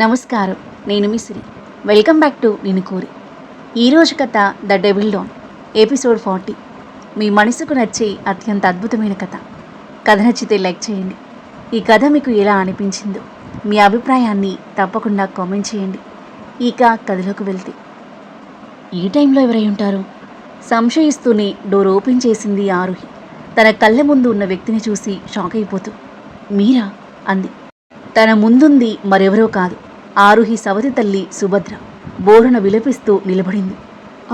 నమస్కారం. నేను మీ సిరి. Welcome back to నేను కోరి. ఈరోజు కథ ద డెవిల్ డౌన్, ఎపిసోడ్ 40. మీ మనసుకు నచ్చే అత్యంత అద్భుతమైన కథ. కథ నచ్చితే లైక్ చేయండి. ఈ కథ మీకు ఎలా అనిపించిందో మీ అభిప్రాయాన్ని తప్పకుండా కామెంట్ చేయండి. ఇక కథలోకి వెళ్తే, ఈ టైంలో ఎవరై ఉంటారు? సంశయిస్తూనే డోర్ ఓపెన్ చేసింది ఆరుహి. తన కళ్ళ ముందు ఉన్న వ్యక్తిని చూసి షాక్ అయిపోతూ, మీరా అంది. తన ముందుంది మరెవరో కాదు, ఆరుహి సవతి తల్లి సుభద్ర. బోరున విలపిస్తూ నిలబడింది.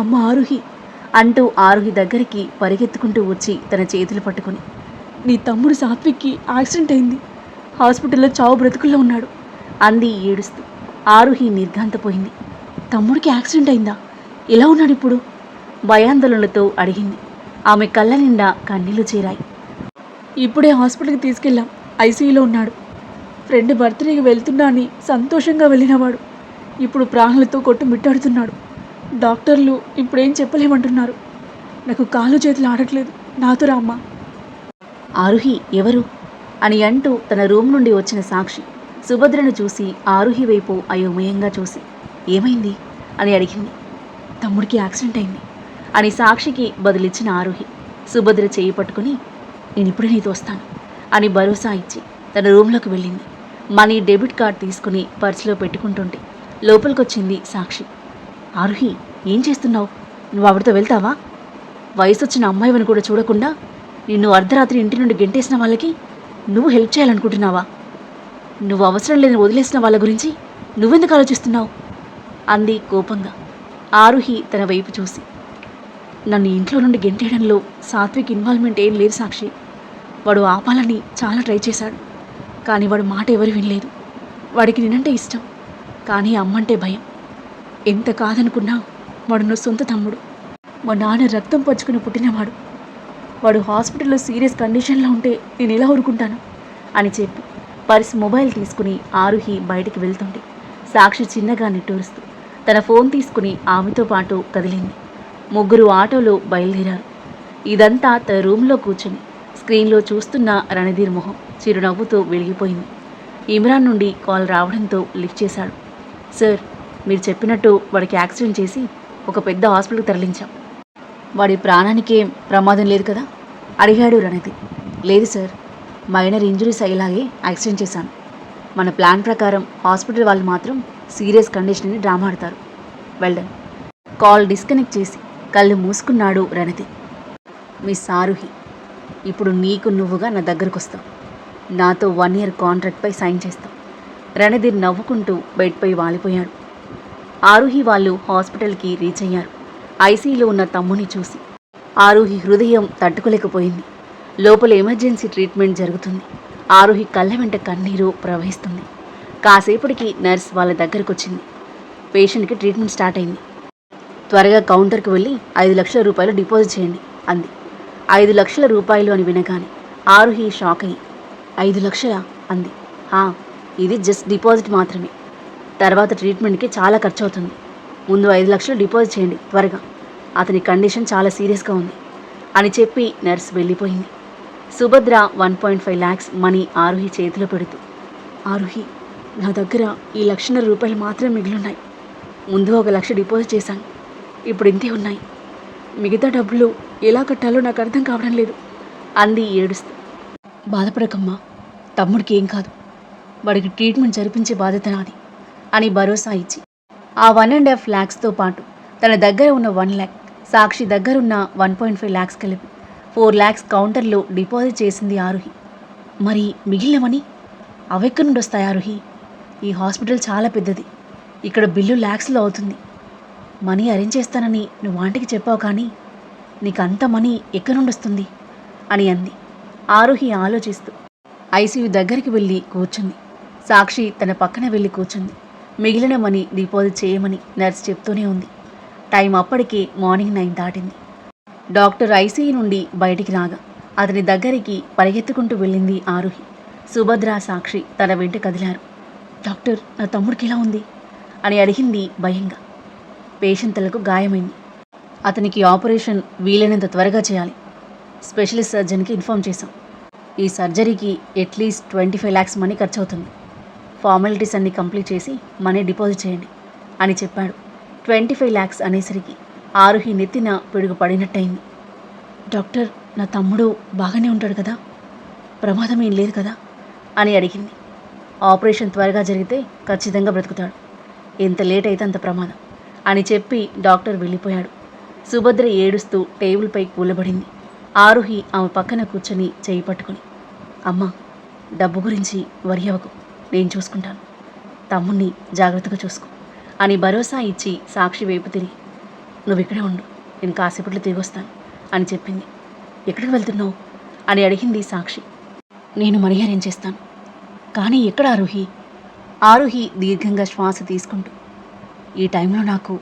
అమ్మ ఆరుహి అంటూ ఆరుహి దగ్గరికి పరిగెత్తుకుంటూ వచ్చి తన చేతులు పట్టుకుని, నీ తమ్ముడు సాత్విక్కి యాక్సిడెంట్ అయింది, హాస్పిటల్లో చావు బ్రతుకుల్లో ఉన్నాడు అంది ఏడుస్తూ. ఆరుహి నిర్ఘాంతపోయింది. తమ్ముడికి యాక్సిడెంట్ అయిందా? ఎలా ఉన్నాడు ఇప్పుడు? భయాందోళనలతో అడిగింది. ఆమె కళ్ళ నిండా కన్నీళ్లు చేరాయి. ఇప్పుడే హాస్పిటల్కి తీసుకెళ్ళాం, ఐసీయూలో ఉన్నాడు. ఫ్రెండ్ బర్త్డేకి వెళ్తున్నా అని సంతోషంగా వెళ్ళినవాడు ఇప్పుడు ప్రాణాలతో కొట్టుమిట్టాడుతున్నాడు. డాక్టర్లు ఇప్పుడేం చెప్పలేమంటున్నారు. నాకు కాళ్ళు చేతులు ఆడట్లేదు, నాతో రామ్మా. ఆరుహి ఎవరు అని అంటూ తన రూమ్ నుండి వచ్చిన సాక్షి సుభద్రను చూసి ఆరుహి వైపు అయోమయంగా చూసి, ఏమైంది అని అడిగింది. తమ్ముడికి యాక్సిడెంట్ అయింది అని సాక్షికి బదులిచ్చిన ఆరుహి సుభద్ర చేయి పట్టుకుని, నేనిప్పుడే నీతో వస్తాను అని భరోసా ఇచ్చి తన రూమ్లోకి వెళ్ళింది. మనీ డెబిట్ కార్డ్ తీసుకుని పర్సులో పెట్టుకుంటుంటే లోపలికొచ్చింది సాక్షి. ఆరుహి, ఏం చేస్తున్నావు? నువ్వు ఆవిడతో వెళ్తావా? వయసు వచ్చిన అమ్మాయివని కూడా చూడకుండా నిన్ను అర్ధరాత్రి ఇంటి నుండి గెంటేసిన వాళ్ళకి నువ్వు హెల్ప్ చేయాలనుకుంటున్నావా? నువ్వు అవసరం లేని వదిలేసిన వాళ్ళ గురించి నువ్వెందుకు ఆలోచిస్తున్నావు అంది కోపంగా. ఆరుహి తన వైపు చూసి, నన్ను ఇంట్లో నుండి గెంటేయడంలో సాత్విక్ ఇన్వాల్వ్మెంట్ ఏం లేదు సాక్షి. వాడు ఆపాలని చాలా ట్రై చేశాడు, కానీ వాడు మాట ఎవరు వినలేదు. వాడికి నేనంటే ఇష్టం, కానీ అమ్మంటే భయం. ఎంత కాదనుకున్నా వాడు నా సొంత తమ్ముడు. మా నాన్న రక్తం పంచుకుని పుట్టినవాడు. వాడు హాస్పిటల్లో సీరియస్ కండిషన్లో ఉంటే నేను ఎలా ఊరుకుంటాను అని చెప్పి పర్స్ మొబైల్ తీసుకుని ఆరుహి బయటికి వెళ్తుంటే సాక్షి చిన్నగా నిట్టూరుస్తూ తన ఫోన్ తీసుకుని ఆమెతో పాటు కదిలింది. ముగ్గురు ఆటోలో బయలుదేరారు. ఇదంతా తన రూమ్లో కూర్చుని స్క్రీన్లో చూస్తున్న రణధీర్ మొహం చిరునవ్వుతో వెలిగిపోయింది. ఇమ్రాన్ నుండి కాల్ రావడంతో లిఫ్ట్ చేశాడు. సార్, మీరు చెప్పినట్టు వాడికి యాక్సిడెంట్ చేసి ఒక పెద్ద హాస్పిటల్కి తరలించాం. వాడి ప్రాణానికేం ప్రమాదం లేదు కదా అడిగాడు రణధీర్. లేదు సార్, మైనర్ ఇంజురీస్ అయ్యేలాగే యాక్సిడెంట్ చేశాను. మన ప్లాన్ ప్రకారం హాస్పిటల్ వాళ్ళు మాత్రం సీరియస్ కండిషన్ అని డ్రామా ఆడతారు. వెల్డన్. కాల్ డిస్కనెక్ట్ చేసి కళ్ళు మూసుకున్నాడు రణధీర్. మిస్ ఆరుహి, ఇప్పుడు నీకు నువ్వుగా నా దగ్గరకు వస్తావు. నాతో 1 year కాంట్రాక్ట్పై సైన్ చేస్తావు. రణధీర్ నవ్వుకుంటూ బెడ్పై వాలిపోయాడు. ఆరుహి వాళ్ళు హాస్పిటల్కి రీచ్ అయ్యారు. ఐసీయూలో ఉన్న తమ్ముని చూసి ఆరుహి హృదయం తట్టుకోలేకపోయింది. లోపల ఎమర్జెన్సీ ట్రీట్మెంట్ జరుగుతుంది. ఆరుహి కళ్ళ వెంట కన్నీరు ప్రవహిస్తుంది. కాసేపటికి నర్స్ వాళ్ళ దగ్గరకు వచ్చింది. పేషెంట్కి ట్రీట్మెంట్ స్టార్ట్ అయింది. త్వరగా కౌంటర్కి వెళ్ళి 5 లక్షల రూపాయలు డిపాజిట్ చేయండి అంది. 5 లక్షల రూపాయలు అని వినగానే ఆరుహి షాక్ అయ్యి, 5 లక్షలా అంది. ఇది జస్ట్ డిపాజిట్ మాత్రమే. తర్వాత ట్రీట్మెంట్కి చాలా ఖర్చు అవుతుంది. ముందు 5 లక్షలు డిపాజిట్ చేయండి త్వరగా. అతని కండిషన్ చాలా సీరియస్గా ఉంది అని చెప్పి నర్స్ వెళ్ళిపోయింది. సుభద్ర 1.5 lakhs మనీ ఆరుహి చేతిలో పెడుతూ, ఆరుహి, నా దగ్గర ఈ 1,00,000 రూపాయలు మాత్రమే మిగిలిన్నాయి. ముందు 1 లక్ష డిపాజిట్ చేశాను, ఇప్పుడు ఇంతే ఉన్నాయి. మిగతా డబ్బులు ఎలా కట్టాలో నాకు అర్థం కావడం లేదు అంది ఏడుస్తూ. బాధపడకమ్మా, తమ్ముడికి ఏం కాదు. వాడికి ట్రీట్మెంట్ జరిపించే బాధ్యత నాది అని భరోసా ఇచ్చి ఆ 1.5 lakhsతో పాటు తన దగ్గర ఉన్న 1 lakh, సాక్షి దగ్గరున్న 1.5 lakhs కలిపి 4 lakhs కౌంటర్లో డిపాజిట్ చేసింది ఆరుహి. మరి మిగిలినవని అవెక్కడి నుండి వస్తాయి ఆరుహి? ఈ హాస్పిటల్ చాలా పెద్దది, ఇక్కడ బిల్లు ల్యాక్స్లో అవుతుంది. మనీ అరేంజ్ చేస్తానని నువ్వు ఆంటీకి చెప్పావు, కానీ నీకు అంత మనీ ఎక్కడి నుండి వస్తుంది అని అంది. ఆరుహి ఆలోచిస్తూ ఐసీయూ దగ్గరికి వెళ్ళి కూర్చుంది. సాక్షి తన పక్కన వెళ్ళి కూర్చుంది. మిగిలిన మనీ డిపాజిట్ చేయమని నర్స్ చెప్తూనే ఉంది. టైం అప్పటికే మార్నింగ్ 9 దాటింది. డాక్టర్ ఐసీయూ నుండి బయటికి రాగా అతని దగ్గరికి పరిగెత్తుకుంటూ వెళ్ళింది ఆరుహి. సుభద్ర, సాక్షి తన వెంట కదిలారు. డాక్టర్, నా తమ్ముడికి ఎలా ఉంది అని అడిగింది భయంగా. పేషెంట్ తలకు గాయమైంది. అతనికి ఆపరేషన్ వీలైనంత త్వరగా చేయాలి. స్పెషలిస్ట్ సర్జన్కి ఇన్ఫామ్ చేశాం. ఈ సర్జరీకి అట్లీస్ట్ 25 lakhs మనీ ఖర్చు అవుతుంది. ఫార్మాలిటీస్ అన్నీ కంప్లీట్ చేసి మనీ డిపాజిట్ చేయండి అని చెప్పాడు. 25 lakhs అనేసరికి ఆరుహి నెత్తిన పిడుగు పడినట్టయింది. డాక్టర్, నా తమ్ముడు బాగానే ఉంటాడు కదా, ప్రమాదం ఏం లేదు కదా అని అడిగింది. ఆపరేషన్ త్వరగా జరిగితే ఖచ్చితంగా బ్రతుకుతాడు, ఎంత లేట్ అయితే అంత ప్రమాదం అని చెప్పి డాక్టర్ వెళ్ళిపోయాడు. సుభద్ర ఏడుస్తూ టేబుల్పై కూలబడింది. ఆరుహి ఆమె పక్కన కూర్చొని చేయి పట్టుకుని, అమ్మ, డబ్బు గురించి వరి అవ్వకు, నేను చూసుకుంటాను, తమ్ముణ్ణి జాగ్రత్తగా చూసుకో అని భరోసా ఇచ్చి సాక్షి వైపు తిరిగి, నువ్వు ఇక్కడే ఉండు, నేను కాసేపట్లో తిరిగి వస్తాను అని చెప్పింది. ఎక్కడికి వెళ్తున్నావు అని అడిగింది సాక్షి. నేను మనీ అరేంజ్ చేస్తాను. కానీ ఎక్కడ ఆరుహి? ఆరుహి దీర్ఘంగా శ్వాస తీసుకుంటూ, ఈ టైంలో నాకు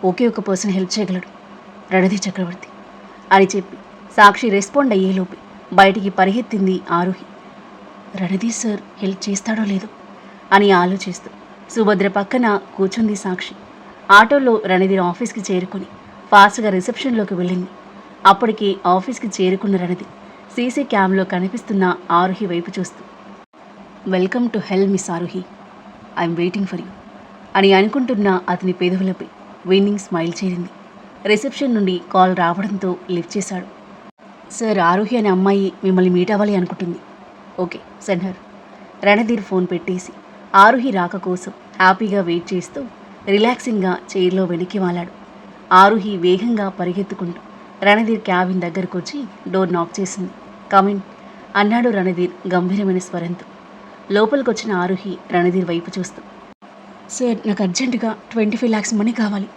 ఒకే ఒక పర్సన్ హెల్ప్ చేయగలడు, రణధీర్ చక్రవర్తి అని చెప్పి సాక్షి రెస్పాండ్ అయ్యేలోపే బయటికి పరిగెత్తింది ఆరుహి. రణధీర్ సార్ హెల్ప్ చేస్తాడో లేదో అని ఆలోచిస్తూ సుభద్ర పక్కన కూర్చుంది సాక్షి. ఆటోలో రణధీర్ ఆఫీస్కి చేరుకుని ఫాస్ట్గా రిసెప్షన్లోకి వెళ్ళింది. అప్పటికి ఆఫీస్కి చేరుకున్న రణధీర్ సీసీ క్యామ్లో కనిపిస్తున్న ఆరుహి వైపు చూస్తూ, welcome to hell miss Aaruhi, I'm waiting for you అని అనుకుంటున్న అతని పెదవులపై విన్నింగ్ స్మైల్ చేరింది. రిసెప్షన్ నుండి కాల్ రావడంతో లిఫ్ట్ చేశాడు. సార్, ఆరుహి అనే అమ్మాయి మిమ్మల్ని మీట్ అవ్వాలి అనుకుంటుంది. Okay, send her. Randhir phone పెట్టేసి ఆరుహి రాక కోసం హ్యాపీగా వెయిట్ చేస్తూ రిలాక్సింగ్గా చైర్లో వెనక్కి వాలాడు. ఆరుహి వేగంగా పరిగెత్తుకుంటూ రణధీర్ క్యాబిన్ దగ్గరకు వచ్చి డోర్ నాక్ చేసింది. కమిన్ అన్నాడు రణధీర్ గంభీరమైన స్వరంతో. లోపలికొచ్చిన ఆరుహి రణధీర్ వైపు చూస్తూ, సార్, నాకు అర్జెంటుగా 25 lakhs మనీ కావాలి.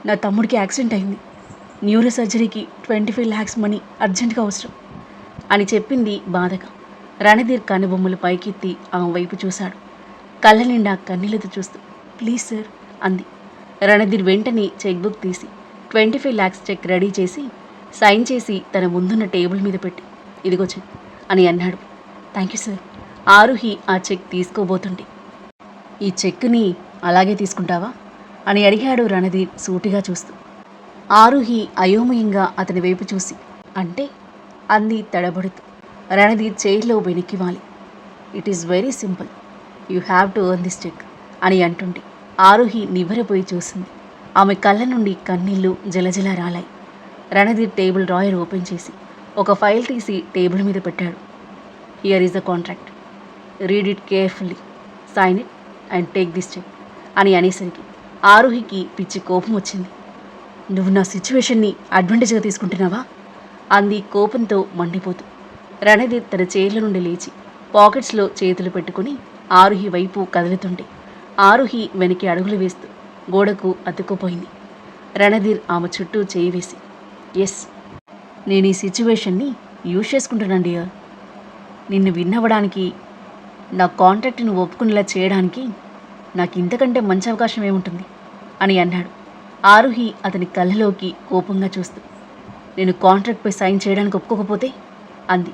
నా తమ్ముడికి యాక్సిడెంట్ అయింది, న్యూరో సర్జరీకి 25 lakhs మనీ అర్జెంటుగా అవసరం అని చెప్పింది బాధగా. రణధీర్ కనుబొమ్మలు పైకెత్తి ఆమె వైపు చూశాడు. కళ్ళ నిండా కన్నీళ్లతో చూస్తూ, ప్లీజ్ సార్ అంది. రణధీర్ వెంటనే చెక్బుక్ తీసి 25 lakhs చెక్ రెడీ చేసి సైన్ చేసి తన ముందున్న టేబుల్ మీద పెట్టి, ఇదిగో చెక్ అని అన్నాడు. Thank you sir. ఆరుహి ఆ చెక్ తీసుకోబోతుంటే, ఈ చెక్ని అలాగే తీసుకుంటావా అని అడిగాడు రణధీర్ సూటిగా చూస్తూ. ఆరుహి అయోమయంగా అతని వైపు చూసి, అంటే అంది తడబడుతూ. రణధీర్ చైర్లో వెనక్కి వాలి, it is very simple, you have to earn this cheque అని అంటుంటే ఆరుహి నివ్వెరపోయి చూసింది. ఆమె కళ్ళ నుండి కన్నీళ్లు జలజల రాలాయి. రణధీర్ టేబుల్ డ్రాయర్ ఓపెన్ చేసి ఒక ఫైల్ తీసి టేబుల్ మీద పెట్టాడు. Here is the contract, read it carefully, sign it and take this cheque అని అనేసరికి ఆరుహికి పిచ్చి కోపం వచ్చింది. నువ్వు నా సిచ్యువేషన్ని అడ్వాంటేజ్గా తీసుకుంటున్నావా అంది కోపంతో మండిపోతూ. రణధీర్ తన చైర్ల నుండి లేచి పాకెట్స్లో చేతులు పెట్టుకుని ఆరుహి వైపు కదులుతుంటే ఆరుహి వెనక్కి అడుగులు వేస్తూ గోడకు అతుక్కుపోయింది. రణధీర్ ఆమె చుట్టూ చేయి వేసి, ఎస్, నేను ఈ సిచ్యువేషన్ని యూజ్ చేసుకుంటున్నాను డియర్. నిన్ను విన్నవ్వడానికి, నా కాంట్రాక్ట్ను ఒప్పుకునేలా చేయడానికి నాకు ఇంతకంటే మంచి అవకాశం ఏముంటుంది అని అన్నాడు. ఆరుహి అతని కళ్ళలోకి కోపంగా చూస్తూ, నేను కాంట్రాక్ట్పై సైన్ చేయడానికి ఒప్పుకోకపోతే అంది.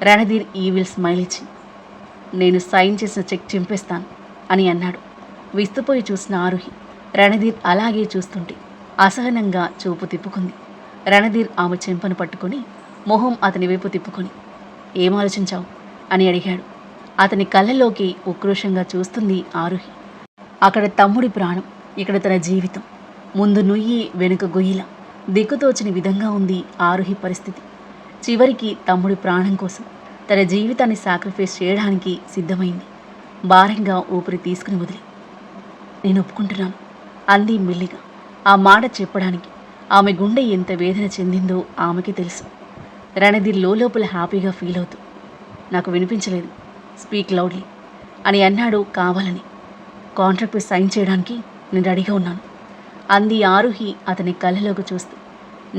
రణధీర్ ఈవిల్ స్మైల్ ఇచ్చి, నేను సైన్ చేసిన చెక్ చింపేస్తాను అని అన్నాడు. విస్తుపోయి చూసిన ఆరుహి రణధీర్ అలాగే చూస్తుంటే అసహనంగా చూపు తిప్పుకుంది. రణధీర్ ఆమె చెంపను పట్టుకొని మొహం అతని వైపు తిప్పుకొని, ఏం ఆలోచించావు అని అడిగాడు. అతని కళ్ళలోకి ఉక్రోషంగా చూస్తుంది ఆరుహి. అక్కడ తమ్ముడి ప్రాణం, ఇక్కడ తన జీవితం. ముందు నుయ్యి వెనుక గొయ్యిలా దిక్కుతోచని విధంగా ఉంది ఆరుహి పరిస్థితి. చివరికి తమ్ముడి ప్రాణం కోసం తన జీవితాన్ని సాక్రిఫైస్ చేయడానికి సిద్ధమైంది. భారంగా ఊపిరి తీసుకుని వదిలి, నేను ఒప్పుకుంటున్నాను అంది మెల్లిగా. ఆ మాట చెప్పడానికి ఆమె గుండె ఎంత వేదన చెందిందో ఆమెకి తెలుసు. రణధీర్ లోపల హ్యాపీగా ఫీల్ అవుతూ, నాకు వినిపించలేదు, స్పీక్ లౌడ్లీ అని అన్నాడు కావాలని. కాంట్రాక్ట్పై సైన్ చేయడానికి నేను రెడీగా ఉన్నాను అంది ఆరుహి అతని కళ్ళలోకి చూస్తూ.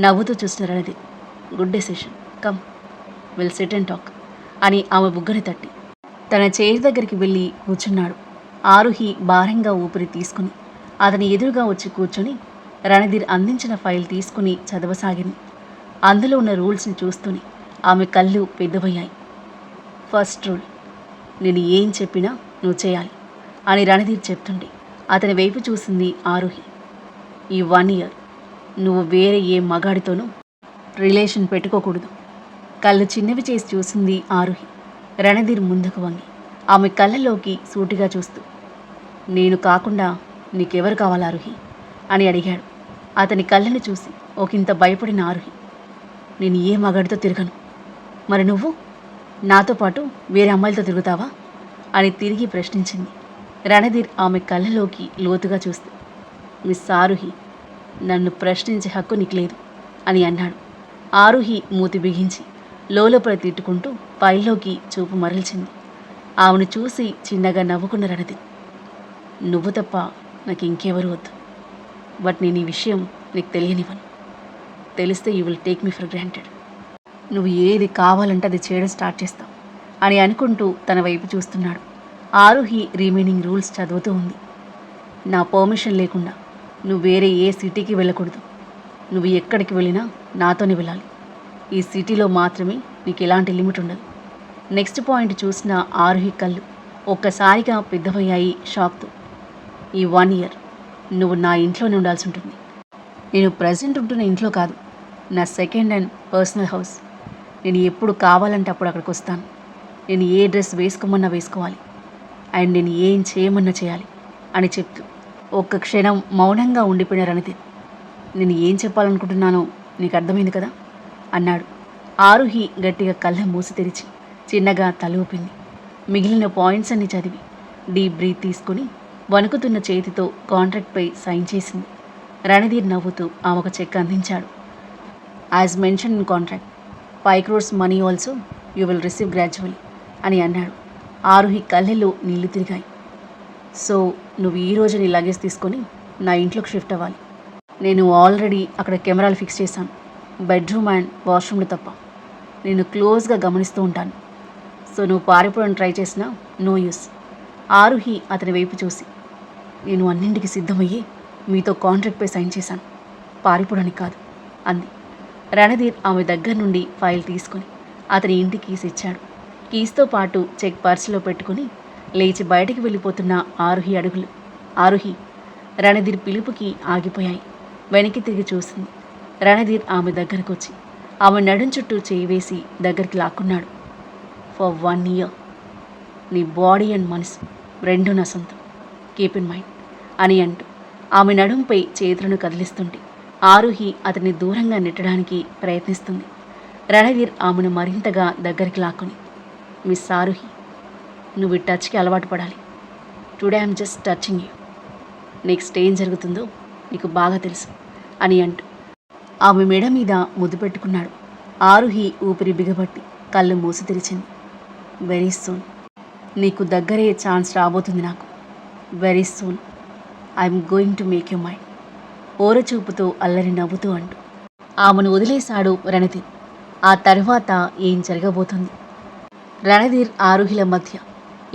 నవ్వుతూ చూసిన Randhir, good decision, come we'll sit and talk అని ఆమె బుగ్గని తట్టి తన చైర్ దగ్గరికి వెళ్ళి కూర్చున్నాడు. ఆరుహి భారంగా ఊపిరి తీసుకుని అతని ఎదురుగా వచ్చి కూర్చొని రణధీర్ అందించిన ఫైల్ తీసుకుని చదవసాగింది. అందులో ఉన్న రూల్స్ని చూస్తూనే ఆమె కళ్ళు పెద్దవయ్యాయి. ఫస్ట్ రూల్, నేను ఏం చెప్పినా నువ్వు చేయాలి అని రణధీర్ చెప్తుంటే అతని వైపు చూసింది ఆరుహి. ఈ 1 year నువ్వు వేరే ఏ మగాడితోనూ రిలేషన్ పెట్టుకోకూడదు. కళ్ళు చిన్నవి చేసి చూసింది ఆరుహి. రణధీర్ ముందుకు వంగి ఆమె కళ్ళలోకి సూటిగా చూస్తూ, నేను కాకుండా నీకెవరు కావాలి ఆరుహి అని అడిగాడు. అతని కళ్ళని చూసి ఒకంత భయపడిన ఆరుహి, నేను ఏ మగాడితో తిరగను. మరి నువ్వు నాతో పాటు వేరే అమ్మాయిలతో తిరుగుతావా అని తిరిగి ప్రశ్నించింది. రణధీర్ ఆమె కళ్ళలోకి లోతుగా చూస్తూ, మిస్ ఆరుహి, నన్ను ప్రశ్నించే హక్కు నీకు లేదు అని అన్నాడు. ఆరుహి మూతి బిగించి లోపల తిట్టుకుంటూ పైల్లోకి చూపు మరల్చింది. ఆమెను చూసి చిన్నగా నవ్వుకున్న రణధీర్, నువ్వు తప్ప నాకు ఇంకెవరు వద్దు. బట్ నేను ఈ విషయం నీకు తెలియనివ్వను. తెలిస్తే you will take me for granted. నువ్వు ఏది కావాలంటే అది చేయడం స్టార్ట్ చేస్తావు అని అనుకుంటూ తన వైపు చూస్తున్నాడు. ఆరుహి రిమైనింగ్ రూల్స్ చదువుతూ ఉంది. నా పర్మిషన్ లేకుండా నువ్వు వేరే ఏ సిటీకి వెళ్ళకూడదు. నువ్వు ఎక్కడికి వెళ్ళినా నాతోనే వెళ్ళాలి. ఈ సిటీలో మాత్రమే నీకు ఎలాంటి లిమిట్ ఉండదు. నెక్స్ట్ పాయింట్ చూసిన ఆరుహి కళ్ళు ఒక్కసారిగా పెద్దవయ్యాయి షాక్తో. ఈ 1 year నువ్వు నా ఇంట్లోనే ఉండాల్సి ఉంటుంది. నేను ప్రజెంట్ ఉంటున్న ఇంట్లో కాదు, నా సెకండ్ అండ్ పర్సనల్ హౌస్. నేను ఎప్పుడు కావాలంటే అప్పుడు అక్కడికి వస్తాను. నేను ఏ డ్రెస్ వేసుకోమన్నా వేసుకోవాలి, అండ్ నేను ఏం చేయమన్నా చేయాలి అని చెప్తూ ఒక్క క్షణం మౌనంగా ఉండిపోయిన రణధీర్, నేను ఏం చెప్పాలనుకుంటున్నానో నీకు అర్థమైంది కదా అన్నాడు. ఆరుహి గట్టిగా కళ్ళ మూసి తెరిచి చిన్నగా తల ఊపింది. మిగిలిన పాయింట్స్ అన్ని చదివి డీప్ బ్రీత్ తీసుకుని వణుకుతున్న చేతితో కాంట్రాక్ట్పై సైన్ చేసింది. రణధీర్ నవ్వుతూ ఆమెకు చెక్ అందించాడు. As mention in contract, 5 crores money also you will receive gradually అని అన్నాడు. ఆరుహి కళ్ళెల్లో నీళ్లు తిరిగాయి. సో నువ్వు ఈరోజు నీ లగేజ్ తీసుకొని నా ఇంట్లోకి షిఫ్ట్ అవ్వాలి. నేను ఆల్రెడీ అక్కడ కెమెరాలు ఫిక్స్ చేశాను, బెడ్రూమ్ అండ్ వాష్రూమ్లు తప్ప. నేను క్లోజ్గా గమనిస్తూ ఉంటాను. సో నువ్వు పారిపోవడం ట్రై చేసినా నో యూస్. ఆరుహి అతని వైపు చూసి, నేను అన్నింటికి సిద్ధమయ్యి మీతో కాంట్రాక్ట్పై సైన్ చేశాను, పారిపోవడానికి కాదు అంది. రణధీర్ ఆమె దగ్గర నుండి ఫైల్ తీసుకొని అతని ఇంటి కీస్ ఇచ్చాడు. కీస్తో పాటు చెక్ పర్సులో పెట్టుకుని లేచి బయటికి వెళ్ళిపోతున్న ఆరుహి అడుగులు. ఆరుహి, రణధీర్ పిలుపుకి ఆగిపోయాయి. వెనక్కి తిరిగి చూసింది. రణధీర్ ఆమె దగ్గరకు వచ్చి ఆమె నడుం చుట్టూ చేయి వేసి దగ్గరికి లాక్కున్నాడు. ఫర్ 1 year నీ బాడీ అండ్ మనసు రెండు నా సొంతం, కీప్ ఇన్ మైండ్ అని అంటూ ఆమె నడుంపై చేతులను కదిలిస్తుంటే ఆరుహి అతన్ని దూరంగా నెట్టడానికి ప్రయత్నిస్తుంది. రణధీర్ ఆమెను మరింతగా దగ్గరికి లాక్కుని, మిస్ ఆరుహి, నువ్వు ఈ టచ్కి అలవాటు పడాలి. Today I'm just touching you. Next ఏం జరుగుతుందో నీకు బాగా తెలుసు అని అంటూ ఆమె మెడ మీద ముద్దు పెట్టుకున్నాడు. ఆరుహి ఊపిరి బిగబట్టి కళ్ళు మూసి తెరిచింది. వెరీ సూన్ నీకు దగ్గరే ఛాన్స్ రాబోతుంది నాకు. Very soon I'm going to make you mind. ఓరచూపుతో అల్లరి నవ్వుతూ అంటూ ఆమెను వదిలేశాడు రణధీర్. ఆ తర్వాత ఏం జరగబోతుంది? రణధీర్ ఆరుహిల మధ్య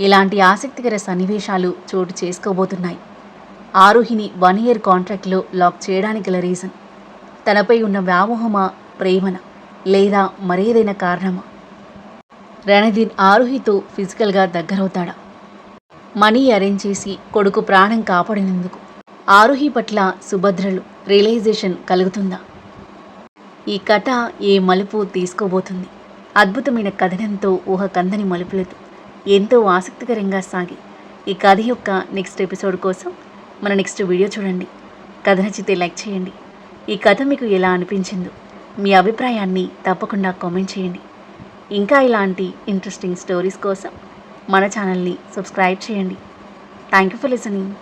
ఇలాంటి ఆసక్తికర సన్నివేశాలు చోటు చేసుకోబోతున్నాయి. ఆరుహిని 1 year కాంట్రాక్ట్లో లాక్ చేయడానికి గల రీజన్ తనపై ఉన్న వ్యామోహమా, ప్రేమన, లేదా మరేదైనా కారణమా? రణధీర్ ఆరుహితో ఫిజికల్గా దగ్గరవుతాడా? మనీ అరేంజ్ చేసి కొడుకు ప్రాణం కాపాడినందుకు ఆరుహి పట్ల సుభద్రలు రియలైజేషన్ కలుగుతుందా? ఈ కథ ఏ మలుపు తీసుకోబోతుంది? అద్భుతమైన కథనంతో ఊహ కందని మలుపులతో ఎంతో ఆసక్తికరంగా సాగి ఈ కథ యొక్క నెక్స్ట్ ఎపిసోడ్ కోసం మన నెక్స్ట్ వీడియో చూడండి. కథ నచ్చితే లైక్ చేయండి. ఈ కథ మీకు ఎలా అనిపించిందో మీ అభిప్రాయాన్ని తప్పకుండా కామెంట్ చేయండి. ఇంకా ఇలాంటి ఇంట్రెస్టింగ్ స్టోరీస్ కోసం మన ఛానల్ని సబ్స్క్రైబ్ చేయండి. Thank you for listening.